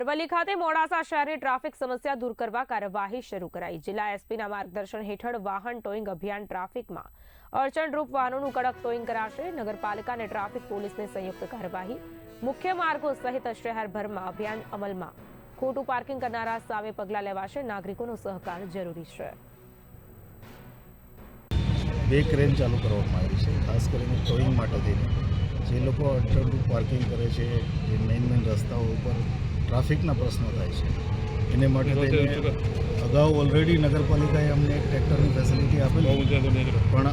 અરવલ્લી ખાતે મોડાસા શહેરની ટ્રાફિક સમસ્યા દૂર કરવા કાર્યવાહી શરૂ કરાઈ। જિલ્લા એસપીના માર્ગદર્શન હેઠળ વાહન ટોઈંગ અભિયાન ટ્રાફિકમાં અડચણરૂપ વાહનોનું કડક ટોઈંગ કરાશે। નગરપાલિકા અને ટ્રાફિક પોલીસની સંયુક્ત કાર્યવાહી। મુખ્ય માર્ગો સહિત શહેરભરમાં અભિયાન અમલમાં। ખોટું પાર્કિંગ કરનારા સામે પગલાં લેવાશે। નાગરિકોનો સહકાર જરૂરી છે। બે ક્રેન ચાલુ કરવામાં આવી છે, ખાસ કરીને ટોઈંગ માટે થઈને જે લોકો અડચણરૂપ પાર્કિંગ કરે છે, જે મેઇન રસ્તાઓ ઉપર ટ્રાફિકના પ્રશ્નો થાય છે, એને માટે થઈને અગાઉ ઓલરેડી નગરપાલિકાએ અમને એક ટ્રેક્ટરની ફેસિલિટી આપેલી, પણ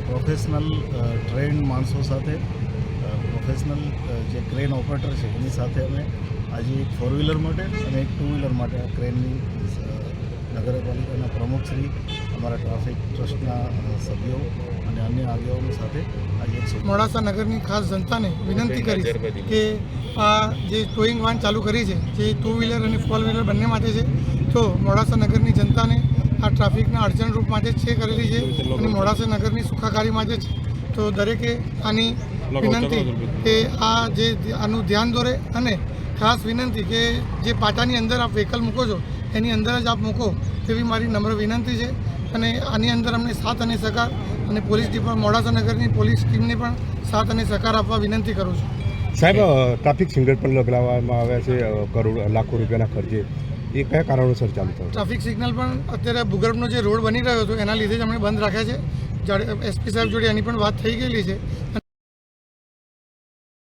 પ્રોફેશનલ ટ્રેન્ડ માણસો સાથે પ્રોફેશનલ જે ક્રેન ઓપરેટર છે એની સાથે અમે આજે એક 4 વ્હીલર માટે અને એક 2 વ્હીલર માટે આ ક્રેનની નગરપાલિકાના પ્રમુખશ્રી, અમારા ટ્રાફિક ટ્રસ્ટના સભ્યો અને અન્ય આગેવાનો સાથે આજે મોડાસા નગરની ખાસ જનતાને વિનંતી કરી કે આ જે ટોઈંગ વાન ચાલુ કરી છે, જે 2 વ્હીલર અને 4 વ્હીલર બંને માટે છે, તો મોડાસા નગરની જનતાને આ ટ્રાફિકના અડચણરૂપ માટે છે કરેલી છે અને મોડાસા નગરની સુખાકારી માટે છે। તો દરેકે આની વિનંતી કે આનું ધ્યાન દોરે અને ખાસ વિનંતી કે જે પાટાની અંદર આપ વ્હીકલ મૂકો છો એની અંદર જ આપ મૂકો તેવી મારી નમ્ર વિનંતી છે। અને આની અંદર અમને સાથ અને સહકાર અને પોલીસ ડિપાર્ટમેન્ટ મોડાસા નગરની પોલીસ ટીમને પણ સાથ અને સહકાર આપવા વિનંતી કરું છું। સાહેબ, ટ્રાફિક સિગ્નલ પણ લગાવવામાં આવ્યા છે કરોડ લાખો રૂપિયાના ખર્ચે, એ કયા કારણોસર ચાલુ થયું? ટ્રાફિક સિગ્નલ પણ અત્યારે ભૂગર્ભનો જે રોડ બની રહ્યો હતો એના લીધે જ અમે બંધ રાખ્યા છે। એસપી સાહેબ જોડે એની પણ વાત થઈ ગયેલી છે